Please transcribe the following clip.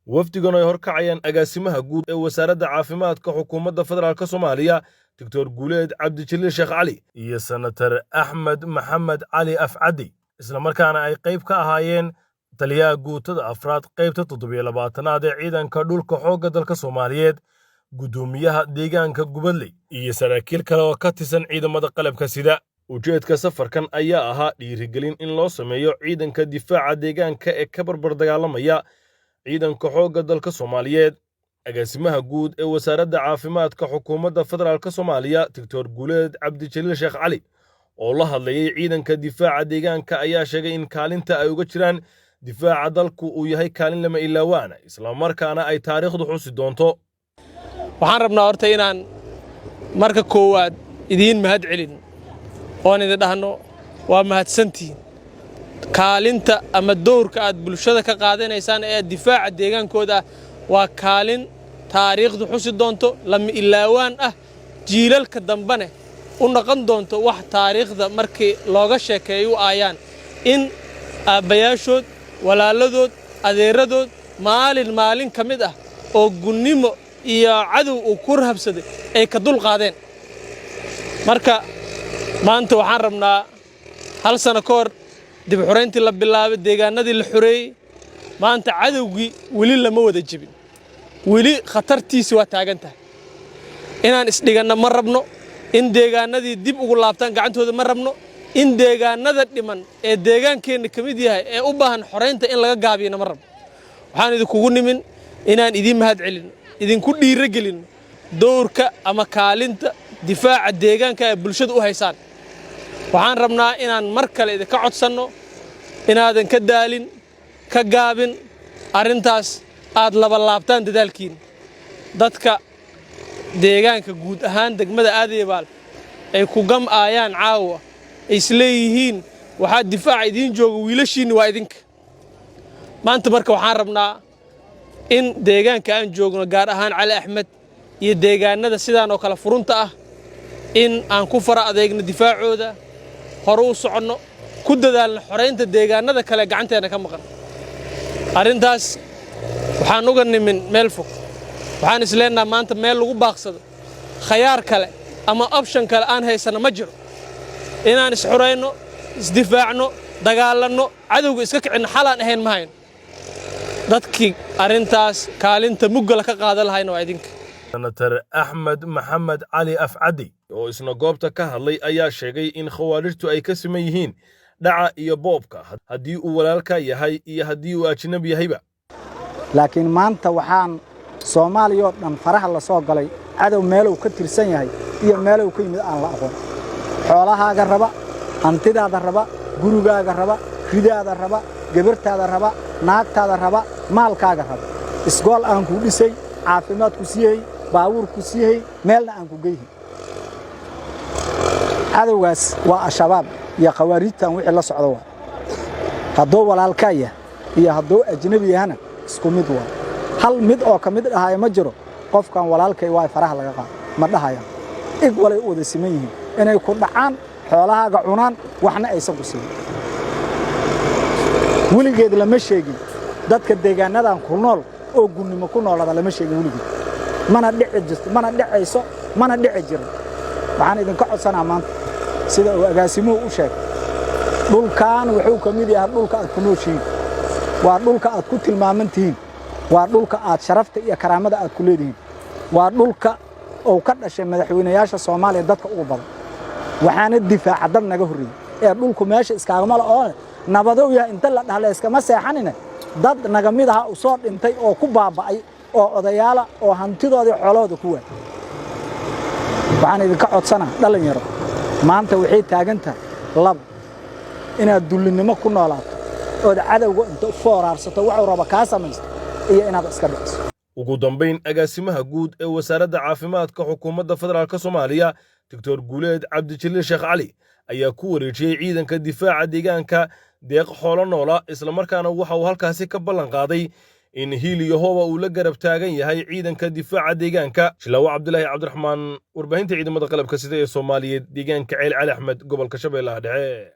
wafdigan ay horkacayaan agaasimaha guud ee wasaaradda caafimaadka xukuumadda federaalka Soomaaliya Dr. Guuleed Cabdijaliil Sheekh Cali iyo Senator Axmed Maxamed Cali Afcadi isla markaana ay qayb ka ahaayeen taliyaha guutada afraad qaybta 27aad ee ciidanka dhulka xoogga dalka Soomaaliyeed gudoomiyaha deegaanka Gubadley iyo saraakiil kale oo ka tirsan ciidamada qalabka sida ujeedka safarkan ayaa ahaa dhiirigelin in loo sameeyo ciidanka difaaca deegaanka ee ka barbar dagaalamaya ciidanka xoogga dalka Soomaaliyeed agaasimaha guud ee wasaaradda caafimaadka xukuumadda federaalka Soomaaliya Dr. Guuleed Cabdijaliil Sheekh Cali oo la hadlayay ciidanka difaaca deegaanka ayaa sheegay in kaalinta ay uga jiraan difaaca dalku uu yahay kaalin lama ilaawaana isla markaana ay taariikhdu xusi doonto waxaan rabnaa horta inaan marka koowaad idiin mahad celin oo idin dhahno waa mahadsantiin kaalinta ama doorka aad bulshada ka qaadanaysaan ee difaaca deegaankooda waa kaalin taariikhdu xusi doonto lama ilaawaan ah jiilalka dambane u noqon doonto wax taariikhda markii looga sheekeeyo aayaan in aabbayaashood walaaladood adeeradood maalin ka mid ah oo gunnimo iyo cadow uu ku rabsaday ay ka dul qaadeen marka maanta waxaan rabnaa hal sano ka hor dib xurayntii la bilaabay deegaanadii la xureeyay maanta cadowgii weli lama wada jebin weli khatartiisi waa taagan tahay inaan isdhiganna ma rabno in deegaanadii dib ugu laabtaan gacantooda ma rabno in deegaanada dhiman ee deegaankeenna ka mid yahay ee u baahan xoreynta in laga gaabiyana ma rabno waxaan idinkugu nimin inaan idiin mahad celin idinku dhiirigelin doorka ama kaalinta difaaca deegaanka ee bulshada u haysaan waxaan rabnaa inaan mar kale idinka codsanno inaadan ka daalin ka gaabin arrintaas aad laba laabtaan dadaalkiin dadka deegaanka guud ahaan degmada Adeebaal ay ku gamaayaan caawa ay isleeyihiin waxaa difaac idiin jooga wiilashiina waa idinka maanta marka waxaan rabnaa in deegaanka aan joogno gaar ahaan Cali Axmed iyo deegaanada sidaan oo kala furunta ah in aan ku fara adeegno difaacooda hor u soconno ku dadaalno xoreynta deegaanada kale gacanteena ka maqan arrintaas waxaan uga nimin meel fog waxaan isleenahay maanta meel lagu baaqsado khayaar kale ama option kale aan haysana ma jiro inaan is xoreyno isdifaacno dagaalanno cadowga iska kicin xalaan ahayn ma hayn dadkii arrintaas kaalinta mugala ka qaadan lahayna waa idinka Senator Axmed Maxamed Cali Afcadi oo isna goobta ka hadlay ayaa sheegay in khawaarijtu ay ka siman yihiin dhaca iyo boobka haddii uu walaalka yahay iyo haddii uu ajnabi yahayba laakiin maanta waxaan Soomaaliya oo dhan faraha la soo galay cadow meel uu ka tirsan yahay iyo meel uu ka yimid aan la aqoon xoolahaaga raba hantidaada raba gurigaaga raba ridaada raba gabartaada raba naagtaada raba maalkaaga raba isgool aan ku dhisay caafimaad ku siiyay baawur ku siiyay meelna aan ku geeyay cadowgaas waa al-shabaab iyo khawaarijtan wixii la socdo waa hadduu walaalka yahay iyo hadduu ajnabi yahana isku mid waa hal mid oo ka mid ahaay ma jiro qofkan walaalkay waa faraha laga qaad ma dhahayaan ig walay u wada siman yihiin inay ku dhacaan xoolahaaga cunaan waxna aysan ku siin weligeed lama sheegin dadka deegaanadan ku nool oo gunnimo ku noolada lama sheegin weligeed mana dhicayso mana dhici jirin waxaan idinka codsanaa maanta sida uu agaasimuhu u sheegay dhulkan wuxuu ka mid yahay dhulka aad ku nooshiin waa dhulka aad ku tilmaamantihiin waa dhulka aad sharafta iyo karaamada aad ku leedihiin waa dhulka oo ka dhashay madaxweynayaasha Soomaaliya dadka ugu badan waxaana difaaca dad naga horreeyay ee dhulku meesha iskaagama la oo nabadow yahay inta la dhaxlay iskama seexanina dad naga mid ah u soo dhintay oo ku baaba'ay oo odayaala oo hantidoodii xoolahooda ku waayay waxaan idinka codsanaa dhalinyaro maanta waxay taagan tahay lab inaad dullinimo ku noolaato oo cadawga inta foorarsato wuxuu raba ka samaysto iyo inaad iska dhiso ugu dambeyn agaasimaha guud ee wasaaradda caafimaadka xukuumadda federaalka Soomaaliya Dr. Guuleed Cabdijaliil Sheekh Cali ayaa ku wareejiyay ciidanka difaaca deegaanka deeq xoolo noola isla markaana waxa uu halkaasi ka ballan qaaday in hiil iyo hooba uu la garab taagan yahay ciidanka difaaca deegaanka Shilaawa Cabdullaahi Cabdiraxmaan warbaahinta ciidamada qalabka sida ee Soomaaliyeed deegaanka Cali Axmed gobolka Shabeellaha Dhexe